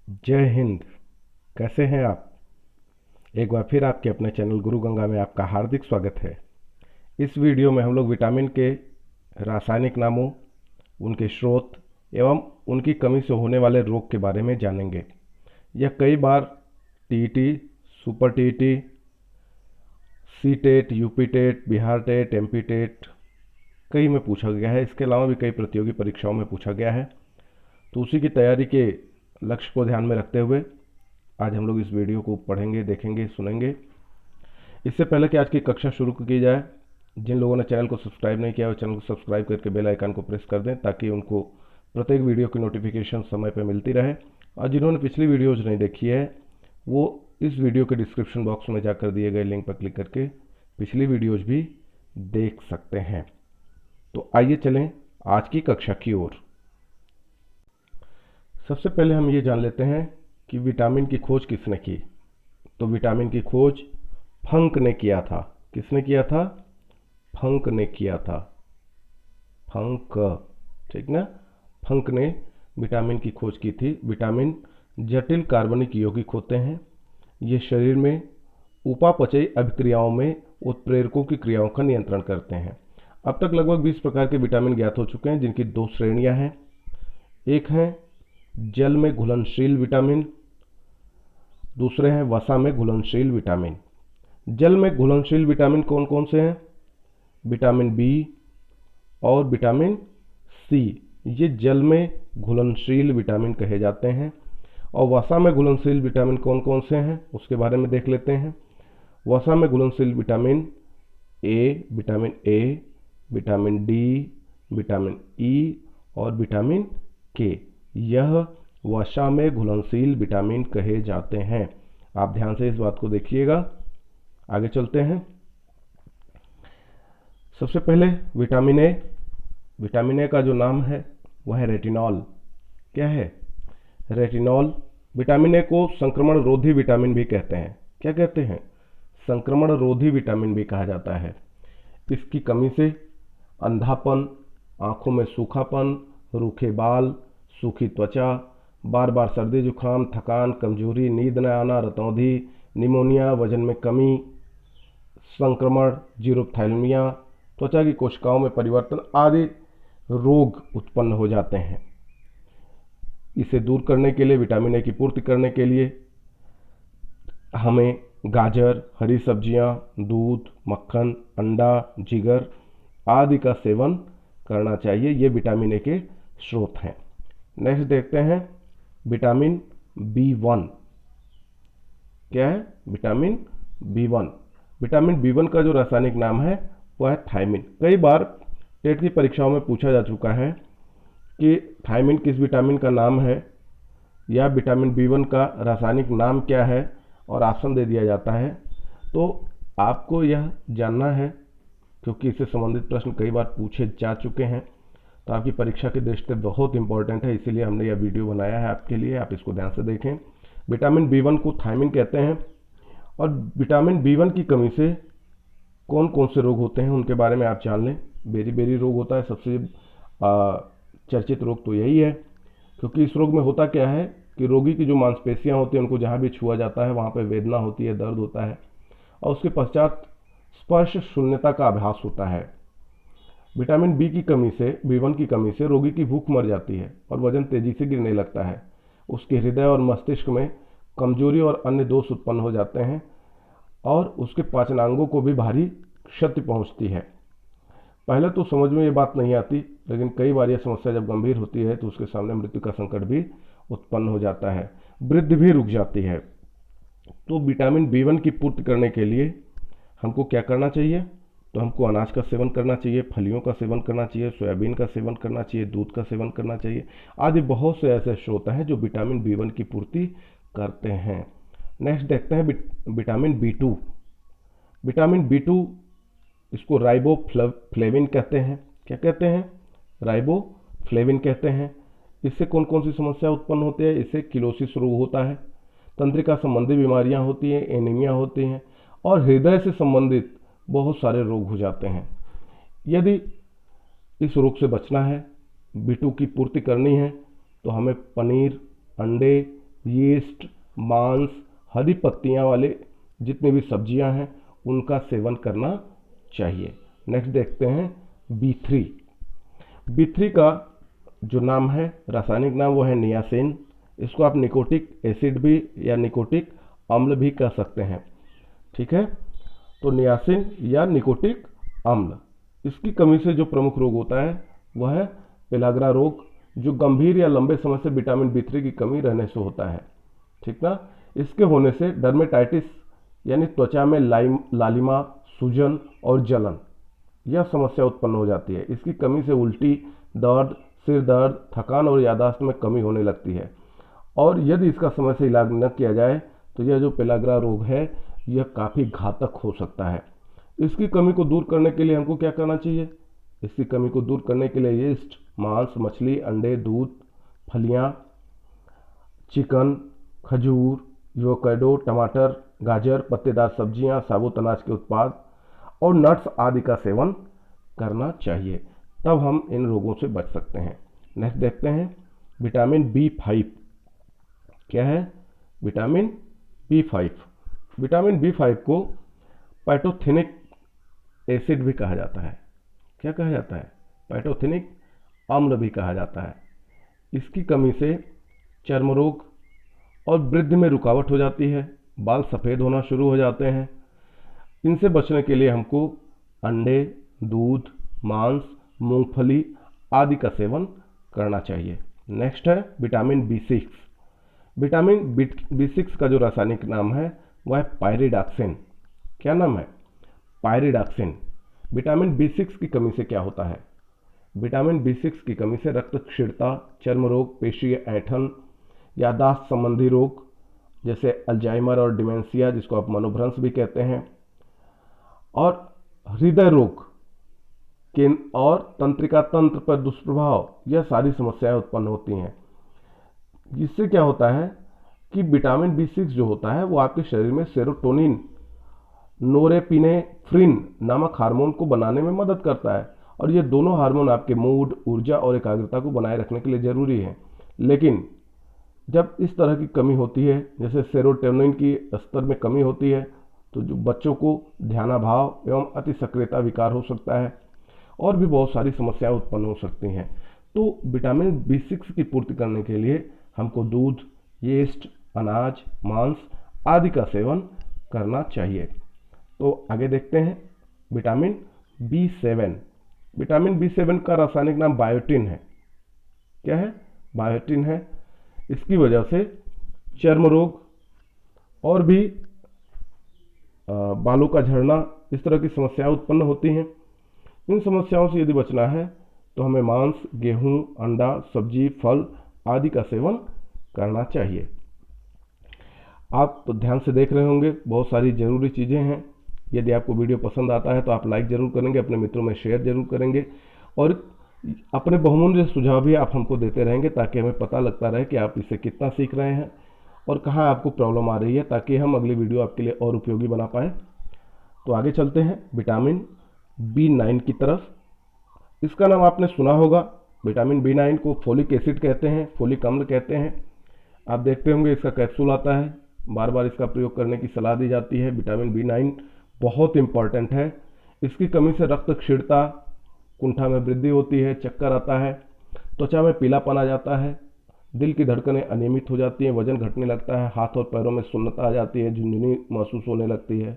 जय हिंद। कैसे हैं आप? एक बार फिर आपके अपने चैनल गुरु गंगा में आपका हार्दिक स्वागत है। इस वीडियो में हम लोग विटामिन के रासायनिक नामों, उनके स्रोत एवं उनकी कमी से होने वाले रोग के बारे में जानेंगे। यह कई बार TET, super TET, C TET, UP TET, Bihar TET, MP TET कई में पूछा गया है। इसके अलावा भी कई प्रतियोगी परीक्षाओं में पूछा गया है। तो उसी की तैयारी के लक्ष्य को ध्यान में रखते हुए आज हम लोग इस वीडियो को पढ़ेंगे, देखेंगे, सुनेंगे। इससे पहले कि आज की कक्षा शुरू की जाए, जिन लोगों ने चैनल को सब्सक्राइब नहीं किया वो चैनल को सब्सक्राइब करके बेल आइकन को प्रेस कर दें ताकि उनको प्रत्येक वीडियो की नोटिफिकेशन समय पर मिलती रहे। और जिन्होंने पिछली वीडियोज़ नहीं देखी है वो इस वीडियो के डिस्क्रिप्शन बॉक्स में जाकर दिए गए लिंक पर क्लिक करके पिछली वीडियोज़ भी देख सकते हैं। तो आइए चलें आज की कक्षा की ओर। सबसे पहले हम ये जान लेते हैं कि विटामिन की खोज किसने की। तो विटामिन की खोज फंक ने किया था। किसने किया था? फंक ने किया था। फंक, ठीक ना? फंक ने विटामिन की खोज की थी। विटामिन जटिल कार्बनिक यौगिक होते हैं। ये शरीर में उपापचयी अभिक्रियाओं में उत्प्रेरकों की क्रियाओं का नियंत्रण करते हैं। अब तक लगभग 20 प्रकार के विटामिन ज्ञात हो चुके हैं, जिनकी दो श्रेणियां हैं। एक है जल में घुलनशील विटामिन, दूसरे हैं वसा में घुलनशील विटामिन। जल में घुलनशील विटामिन कौन कौन से हैं? विटामिन बी और विटामिन सी, ये जल में घुलनशील विटामिन कहे जाते हैं। और वसा में घुलनशील विटामिन कौन कौन से हैं उसके बारे में देख लेते हैं। वसा में घुलनशील vitamin A, vitamin D, vitamin E और विटामिन के, यह वसा में घुलनशील विटामिन कहे जाते हैं। आप ध्यान से इस बात को देखिएगा। आगे चलते हैं। सबसे पहले विटामिन ए। विटामिन ए का जो नाम है वह है रेटिनॉल। क्या है? रेटिनॉल। विटामिन ए को संक्रमण रोधी विटामिन भी कहते हैं। क्या कहते हैं? संक्रमण रोधी विटामिन भी कहा जाता है। इसकी कमी से अंधापन, आंखों में सूखापन, रूखे बाल, सूखी त्वचा, बार बार सर्दी जुकाम, थकान, कमजोरी, नींद न आना, रतौंधी, निमोनिया, वजन में कमी, संक्रमण, जीरोप्थैल्मिया, त्वचा की कोशिकाओं में परिवर्तन आदि रोग उत्पन्न हो जाते हैं। इसे दूर करने के लिए, विटामिन ए की पूर्ति करने के लिए हमें गाजर, हरी सब्जियां, दूध, मक्खन, अंडा, जिगर आदि का सेवन करना चाहिए। ये विटामिन ए के स्रोत हैं। नेक्स्ट देखते हैं विटामिन बी1। क्या है? Vitamin B1. विटामिन बी1 का जो रासायनिक नाम है वह है थायमिन। कई बार टेट की परीक्षाओं में पूछा जा चुका है कि थायमिन किस विटामिन का नाम है या विटामिन बी1 का रासायनिक नाम क्या है, और ऑप्शन दे दिया जाता है। तो आपको यह जानना है क्योंकि इससे संबंधित प्रश्न कई बार पूछे जा चुके हैं। तो आपकी परीक्षा की दृष्टि से बहुत इंपॉर्टेंट है, इसीलिए हमने यह वीडियो बनाया है आपके लिए। आप इसको ध्यान से देखें। विटामिन बी1 को थायमिन कहते हैं। और विटामिन बी1 की कमी से कौन कौन से रोग होते हैं उनके बारे में आप जान लें। बेरी रोग होता है सबसे चर्चित रोग, तो यही है। क्योंकि इस रोग में होता क्या है कि रोगी की जो मांसपेशियां होती हैं उनको जहां भी छुआ जाता है वहां पर वेदना होती है, दर्द होता है, और उसके पश्चात स्पर्श शून्यता का आभास होता है। विटामिन बी की कमी से, बी1 की कमी से रोगी की भूख मर जाती है और वजन तेजी से गिरने लगता है। उसके हृदय और मस्तिष्क में कमजोरी और अन्य दोष उत्पन्न हो जाते हैं और उसके पाचनांगों को भी भारी क्षति पहुंचती है। पहले तो समझ में ये बात नहीं आती, लेकिन कई बार यह समस्या जब गंभीर होती है तो उसके सामने मृत्यु का संकट भी उत्पन्न हो जाता है, वृद्धि भी रुक जाती है। तो विटामिन बी1 की पूर्ति करने के लिए हमको क्या करना चाहिए? तो हमको अनाज का सेवन करना चाहिए, फलियों का सेवन करना चाहिए, सोयाबीन का सेवन करना चाहिए, दूध का सेवन करना चाहिए आदि बहुत से ऐसे स्रोत हैं जो विटामिन बी1 की पूर्ति करते हैं। नेक्स्ट देखते हैं विटामिन बी2। विटामिन बी2, इसको राइबोफ्लेविन कहते हैं। क्या कहते हैं? राइबोफ्लेविन कहते हैं। इससे कौन कौन सी समस्या उत्पन्न होती है? इससे किलोसिस रोग होता है, तंत्रिका संबंधी बीमारियां होती हैं, एनीमिया होती हैं और हृदय से संबंधित बहुत सारे रोग हो जाते हैं। यदि इस रोग से बचना है, बी2 की पूर्ति करनी है, तो हमें पनीर, अंडे, यीस्ट, मांस, हरी पत्तियां वाले जितनी भी सब्जियां हैं उनका सेवन करना चाहिए। नेक्स्ट देखते हैं B3। B3 का जो नाम है, रासायनिक नाम, वो है नियासिन। इसको आप निकोटिक एसिड भी या निकोटिक अम्ल भी कह सकते हैं। ठीक है, तो नियासिन या निकोटिक अम्ल, इसकी कमी से जो प्रमुख रोग होता है वह है पेलाग्रा रोग, जो गंभीर या लंबे समय से विटामिन B3 की कमी रहने से होता है। ठीक ना। इसके होने से डर्मेटाइटिस यानी त्वचा में लालिमा, सूजन और जलन, यह समस्या उत्पन्न हो जाती है। इसकी कमी से उल्टी, दर्द, सिर दर्द, थकान और याददाश्त में कमी होने लगती है। और यदि इसका समय से इलाज न किया जाए तो यह जो पेलाग्रा रोग है यह काफ़ी घातक हो सकता है। इसकी कमी को दूर करने के लिए हमको क्या करना चाहिए? इसकी कमी को दूर करने के लिए यीस्ट, मांस, मछली, अंडे, दूध, फलियां, चिकन, खजूर, एवोकाडो, टमाटर, गाजर, पत्तेदार सब्जियां, साबुत अनाज के उत्पाद और नट्स आदि का सेवन करना चाहिए। तब हम इन रोगों से बच सकते हैं। नेक्स्ट देखते हैं विटामिन B5। क्या है? Vitamin B5। विटामिन B5 को पैथोथिनिक एसिड भी कहा जाता है। क्या कहा जाता है? पैथोथिनिक अम्ल भी कहा जाता है। इसकी कमी से चर्म रोग और वृद्धि में रुकावट हो जाती है, बाल सफ़ेद होना शुरू हो जाते हैं। इनसे बचने के लिए हमको अंडे, दूध, मांस, मूंगफली आदि का सेवन करना चाहिए। नेक्स्ट है विटामिन B6। विटामिन B6 का जो रासायनिक नाम है वह है पायरिडॉक्सिन। क्या नाम है? पायरिडॉक्सिन। विटामिन B6 की कमी से क्या होता है? विटामिन B6 की कमी से रक्त क्षीणता, चर्म रोग, पेशीय ऐंठन, याददाश्त संबंधी रोग जैसे अल्जाइमर और डिमेंशिया, जिसको आप मनोभ्रंश भी कहते हैं, और हृदय रोग और तंत्रिका तंत्र पर दुष्प्रभाव, यह सारी समस्याएं उत्पन्न होती हैं। जिससे क्या होता है कि विटामिन B6 जो होता है वो आपके शरीर में सेरोटोनिन, नोरेपिनेफ्रिन नामक हार्मोन को बनाने में मदद करता है। और ये दोनों हार्मोन आपके मूड, ऊर्जा और एकाग्रता को बनाए रखने के लिए जरूरी है। लेकिन जब इस तरह की कमी होती है, जैसे सेरोटोनिन की स्तर में कमी होती है, तो जो बच्चों को ध्यानाभाव एवं अति सक्रियता विकार हो सकता है और भी बहुत सारी समस्याएं उत्पन्न हो सकती हैं। तो विटामिन B6 की पूर्ति करने के लिए हमको दूध, यीस्ट, अनाज, मांस आदि का सेवन करना चाहिए। तो आगे देखते हैं विटामिन B7। विटामिन B7 का रासायनिक नाम बायोटिन है। क्या है? बायोटिन है। इसकी वजह से चर्म रोग और भी बालों का झड़ना, इस तरह की समस्याएं उत्पन्न होती हैं। इन समस्याओं से यदि बचना है तो हमें मांस, गेहूं, अंडा, सब्जी, फल आदि का सेवन करना चाहिए। आप ध्यान से देख रहे होंगे, बहुत सारी जरूरी चीज़ें हैं। यदि आपको वीडियो पसंद आता है तो आप लाइक जरूर करेंगे, अपने मित्रों में शेयर जरूर करेंगे और अपने बहुमूल्य सुझाव भी आप हमको देते रहेंगे, ताकि हमें पता लगता रहे कि आप इससे कितना सीख रहे हैं और कहाँ आपको प्रॉब्लम आ रही है, ताकि हम अगली वीडियो आपके लिए और उपयोगी बना पाएँ। तो आगे चलते हैं विटामिन B9 की तरफ। इसका नाम आपने सुना होगा। विटामिन B9 को फोलिक एसिड कहते हैं, फोलिक अम्ल कहते हैं। आप देखते होंगे इसका कैप्सूल आता है, बार बार इसका प्रयोग करने की सलाह दी जाती है। विटामिन B9 बहुत इंपॉर्टेंट है। इसकी कमी से रक्त क्षीणता, कुंठा में वृद्धि होती है, चक्कर आता है, त्वचा में पीलापन आ जाता है, दिल की धड़कनें अनियमित हो जाती हैं, वजन घटने लगता है, हाथ और पैरों में सुन्नता आ जाती है, झुंझुनी महसूस होने लगती है,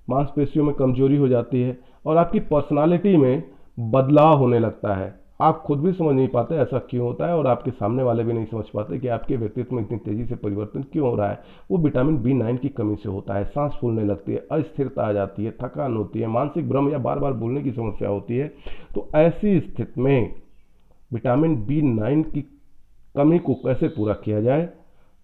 मांसपेशियों में कमजोरी हो जाती है और आपकी पर्सनालिटी में बदलाव होने लगता है। आप खुद भी समझ नहीं पाते ऐसा क्यों होता है और आपके सामने वाले भी नहीं समझ पाते कि आपके व्यक्तित्व में इतनी तेजी से परिवर्तन क्यों हो रहा है। वो विटामिन B9 की कमी से होता है। सांस फूलने लगती है, अस्थिरता आ जाती है, थकान होती है, मानसिक भ्रम या बार बार बोलने की समस्या होती है। तो ऐसी स्थिति में विटामिन B9 की कमी को कैसे पूरा किया जाए,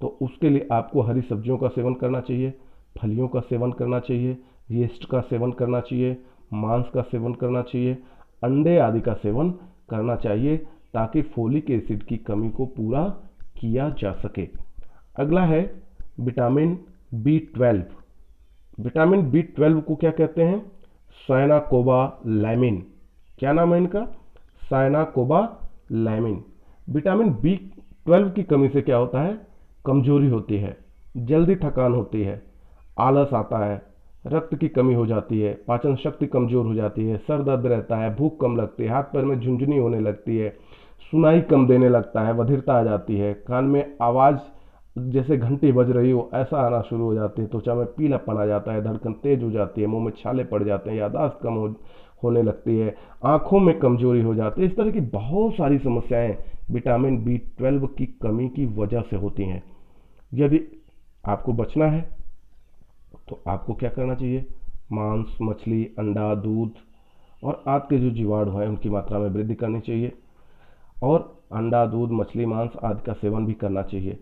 तो उसके लिए आपको हरी सब्जियों का सेवन करना चाहिए, फलियों का सेवन करना चाहिए, यीस्ट का सेवन करना चाहिए, मांस का सेवन करना चाहिए, अंडे आदि का सेवन करना चाहिए, ताकि फोलिक एसिड की कमी को पूरा किया जा सके। अगला है विटामिन B12। विटामिन B12 को क्या कहते हैं? साइनाकोबालैमिन। क्या नाम है इनका? साइनाकोबालैमिन। विटामिन B12 की कमी से क्या होता है? कमजोरी होती है, जल्दी थकान होती है, आलस आता है, रक्त की कमी हो जाती है, पाचन शक्ति कमजोर हो जाती है, सर दर्द रहता है, भूख कम लगती है, हाथ पैर में झुंझुनी होने लगती है, सुनाई कम देने लगता है, बधिरता आ जाती है, कान में आवाज़ जैसे घंटी बज रही हो ऐसा आना शुरू हो जाती है, त्वचा में पीलापन आ जाता है, धड़कन तेज हो जाती है, मुंह में छाले पड़ जाते हैं, याददाश्त कम होने लगती है, आंखों में कमजोरी हो जाती है। इस तरह की बहुत सारी समस्याएं विटामिन B12 की कमी की वजह से होती हैं। यदि आपको बचना है तो आपको क्या करना चाहिए? मांस, मछली, अंडा, दूध और आदि के जो जीवाणु हैं उनकी मात्रा में वृद्धि करनी चाहिए और अंडा, दूध, मछली, मांस आदि का सेवन भी करना चाहिए।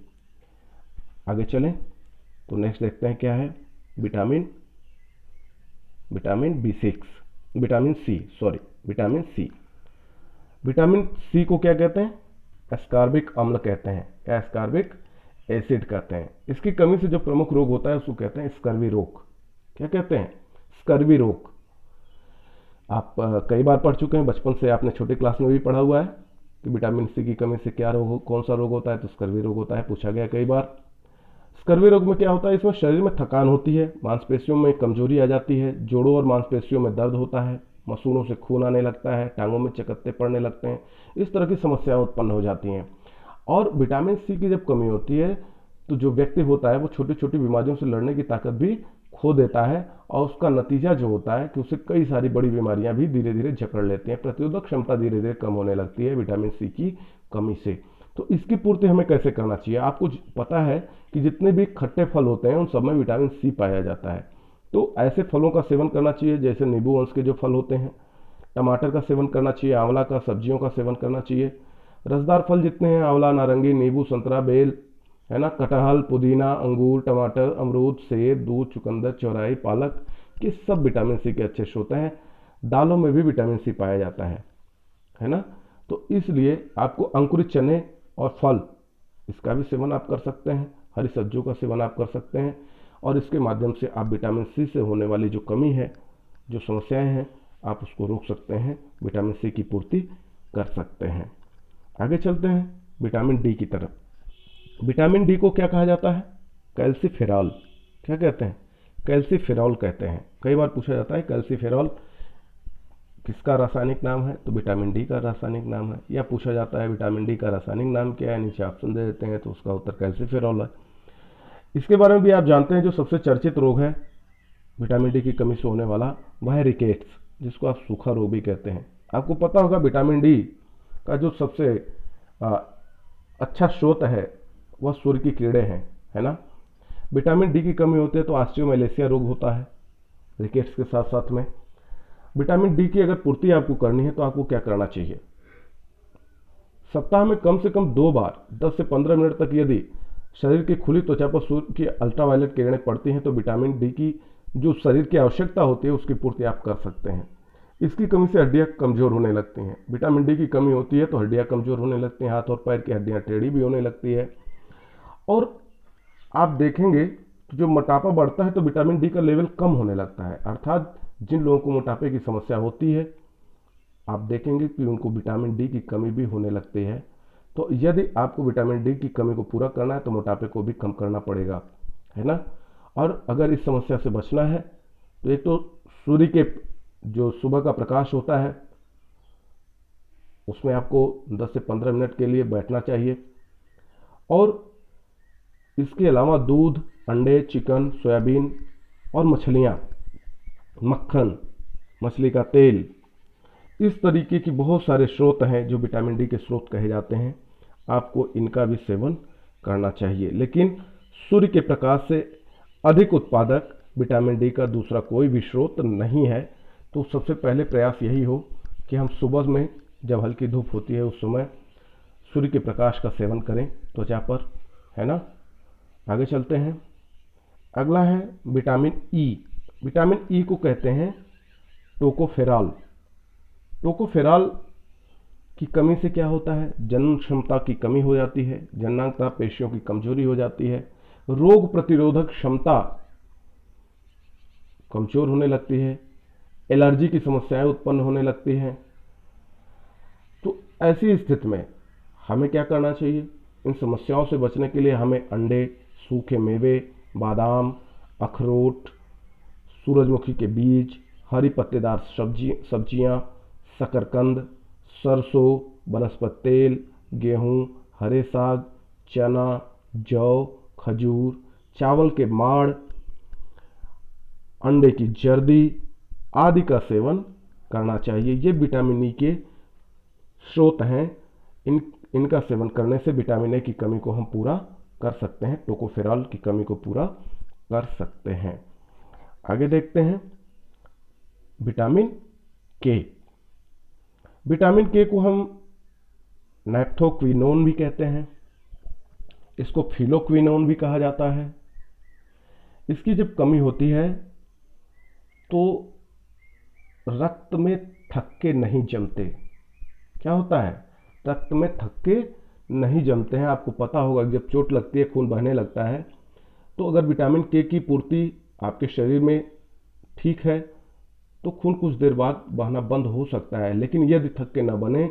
आगे चलें तो नेक्स्ट देखते हैं क्या है। Vitamin C. विटामिन सी को क्या कहते हैं? एस्कॉर्बिक अम्ल कहते हैं या एस्कॉर्बिक एसिड कहते हैं। इसकी कमी से जो प्रमुख रोग होता है उसको कहते हैं स्कर्वी रोग। क्या कहते हैं? स्कर्वी रोग। आप कई बार पढ़ चुके हैं, बचपन से आपने छोटी क्लास में भी पढ़ा हुआ है कि विटामिन सी की कमी से क्या रोग, कौन सा रोग होता है, तो स्कर्वी रोग होता है, पूछा गया कई बार। स्कर्वी रोग में क्या होता है? इसमें शरीर में थकान होती है, मांसपेशियों में कमजोरी आ जाती है, जोड़ों और मांसपेशियों में दर्द होता है, मसूड़ों से खून आने लगता है, टांगों में चकत्ते पड़ने लगते हैं, इस तरह की समस्याएं उत्पन्न हो जाती हैं। और विटामिन सी की जब कमी होती है तो जो व्यक्ति होता है वो छोटी छोटी बीमारियों से लड़ने की ताकत भी खो देता है और उसका नतीजा जो होता है कि उसे कई सारी बड़ी बीमारियां भी धीरे धीरे जकड़ लेती हैं, प्रतिरोधक क्षमता धीरे धीरे कम होने लगती है विटामिन सी की कमी से। तो इसकी पूर्ति हमें कैसे करना चाहिए? आपको पता है कि जितने भी खट्टे फल होते हैं उन सब में विटामिन सी पाया जाता है, तो ऐसे फलों का सेवन करना चाहिए जैसे नींबू वंश के जो फल होते हैं, टमाटर का सेवन करना चाहिए, आंवला का, सब्जियों का सेवन करना चाहिए। रसदार फल जितने हैं, आंवला, नारंगी, नींबू, संतरा, बेल, है ना, कटहल, पुदीना, अंगूर, टमाटर, अमरूद, सेब, दूध, चुकंदर, चौराई, पालक, ये सब विटामिन सी के अच्छे स्रोत हैं। दालों में भी विटामिन सी पाया जाता है ना। तो इसलिए आपको अंकुरित चने और फल, इसका भी सेवन आप कर सकते हैं, हरी सब्जियों का सेवन आप कर सकते हैं और इसके माध्यम से आप विटामिन सी से होने वाली जो कमी है, जो समस्याएं हैं, आप उसको रोक सकते हैं, विटामिन सी की पूर्ति कर सकते हैं। आगे चलते हैं विटामिन डी की तरफ। विटामिन डी को क्या कहा जाता है? कैल्सीफेरॉल। क्या कहते हैं? कैल्सीफेरॉल कहते हैं। कई बार पूछा जाता है कैल्सीफेरॉल किसका रासायनिक नाम है, तो विटामिन डी का रासायनिक नाम है। या पूछा जाता है विटामिन डी का रासायनिक नाम क्या है, नीचे ऑप्शन दे देते हैं, तो उसका उत्तर कैल्सीफेरॉल है। इसके बारे में भी आप जानते हैं जो सबसे चर्चित रोग है विटामिन डी की कमी से होने वाला, वह है रिकेट्स, जिसको आप सूखा रोग भी कहते हैं। आपको पता होगा विटामिन डी का जो सबसे अच्छा स्रोत है वह सूर्य की किरणें हैं, है ना। विटामिन डी की कमी होती है तो ऑस्टियोमैलेशिया रोग होता है रिकेट्स के साथ साथ में। विटामिन डी की अगर पूर्ति आपको करनी है तो आपको क्या करना चाहिए? सप्ताह में कम से कम 2 बार 10 से 15 मिनट तक यदि शरीर की खुली त्वचा पर सूर्य की अल्ट्रावायलेट किरणें पड़ती हैं तो विटामिन डी की जो शरीर की आवश्यकता होती है उसकी पूर्ति आप कर सकते हैं। इसकी कमी से हड्डियां कमजोर होने लगती हैं। विटामिन डी की कमी होती है तो हड्डियां कमजोर होने लगती हैं, हाथ और पैर की हड्डियां टेढ़ी भी होने लगती है। और आप देखेंगे कि जो मोटापा बढ़ता है तो विटामिन डी का लेवल कम होने लगता है। अर्थात जिन लोगों को मोटापे की समस्या होती है आप देखेंगे कि उनको विटामिन डी की कमी भी होने लगती है। तो यदि आपको विटामिन डी की कमी को पूरा करना है तो मोटापे को भी कम करना पड़ेगा, है ना। और अगर इस समस्या से बचना है तो एक तो सूर्य के जो सुबह का प्रकाश होता है उसमें आपको 10 से 15 मिनट के लिए बैठना चाहिए। और इसके अलावा दूध, अंडे, चिकन, सोयाबीन और मछलियाँ, मक्खन, मछली का तेल, इस तरीके की बहुत सारे स्रोत हैं जो विटामिन डी के स्रोत कहे जाते हैं। आपको इनका भी सेवन करना चाहिए। लेकिन सूर्य के प्रकाश से अधिक उत्पादक विटामिन डी का दूसरा कोई भी स्रोत नहीं है। तो सबसे पहले प्रयास यही हो कि हम सुबह में जब हल्की धूप होती है उस समय सूर्य के प्रकाश का सेवन करें त्वचा पर, है ना। आगे चलते हैं। अगला है विटामिन ई। विटामिन ई को कहते हैं टोकोफेरॉल। टोकोफेरॉल की कमी से क्या होता है? जनन क्षमता की कमी हो जाती है, जननांगता पेशियों की कमजोरी हो जाती है, रोग प्रतिरोधक क्षमता कमजोर होने लगती है, एलर्जी की समस्याएं उत्पन्न होने लगती हैं। तो ऐसी स्थिति में हमें क्या करना चाहिए? इन समस्याओं से बचने के लिए हमें अंडे, सूखे मेवे, बादाम, अखरोट, सूरजमुखी के बीज, हरी पत्तेदार सब्जियां, शकरकंद, सरसों, वनस्पति तेल, गेहूं, हरे साग, चना, जौ, खजूर, चावल के माड़, अंडे की जर्दी आदि का सेवन करना चाहिए। ये विटामिन ई के स्रोत हैं। इनका सेवन करने से विटामिन ए की कमी को हम पूरा कर सकते हैं, टोकोफेरॉल की कमी को पूरा कर सकते हैं। आगे देखते हैं विटामिन के। विटामिन के को हम नैप्थोक्विनोन भी कहते हैं, इसको फिलोक्विनोन भी कहा जाता है। इसकी जब कमी होती है तो रक्त में थक्के नहीं जमते। क्या होता है? रक्त में थक्के नहीं जमते हैं। आपको पता होगा जब चोट लगती है खून बहने लगता है, तो अगर विटामिन के की पूर्ति आपके शरीर में ठीक है तो खून कुछ देर बाद बहना बंद हो सकता है, लेकिन यदि थक्के न बने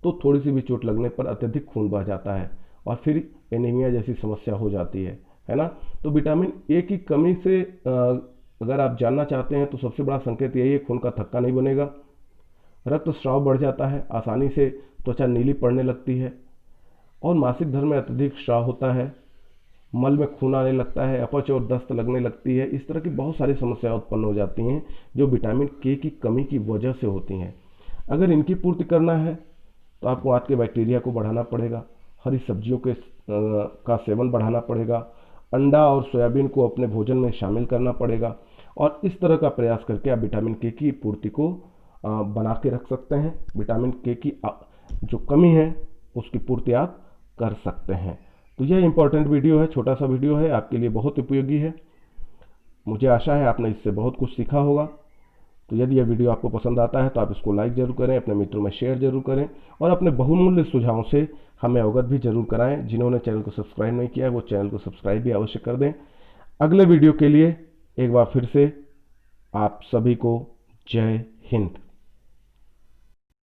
तो थोड़ी सी भी चोट लगने पर अत्यधिक खून बह जाता है और फिर एनीमिया जैसी समस्या हो जाती है ना। तो विटामिन ए की कमी से अगर आप जानना चाहते हैं तो सबसे बड़ा संकेत यही है, खून का थक्का नहीं बनेगा, रक्तस्राव बढ़ जाता है, आसानी से त्वचा नीली पड़ने लगती है और मासिक धर्म में अत्यधिक स्राव होता है, मल में खून आने लगता है, अपच और दस्त लगने लगती है। इस तरह की बहुत सारी समस्याएं उत्पन्न हो जाती हैं जो विटामिन के की कमी की वजह से होती हैं। अगर इनकी पूर्ति करना है तो आपको आंत के बैक्टीरिया को बढ़ाना पड़ेगा, हरी सब्जियों का सेवन बढ़ाना पड़ेगा, अंडा और सोयाबीन को अपने भोजन में शामिल करना पड़ेगा और इस तरह का प्रयास करके आप विटामिन के की पूर्ति को बना के रख सकते हैं। विटामिन के की जो कमी है उसकी पूर्ति आप कर सकते हैं। तो यह इंपॉर्टेंट वीडियो है, छोटा सा वीडियो है, आपके लिए बहुत उपयोगी है। मुझे आशा है आपने इससे बहुत कुछ सीखा होगा। तो यदि यह वीडियो आपको पसंद आता है तो आप इसको लाइक जरूर करें, अपने मित्रों में शेयर जरूर करें और अपने बहुमूल्य सुझावों से हमें अवगत भी जरूर कराएं। जिन्होंने चैनल को सब्सक्राइब नहीं किया है वो चैनल को सब्सक्राइब भी अवश्य कर दें। अगले वीडियो के लिए एक बार फिर से आप सभी को जय हिंद।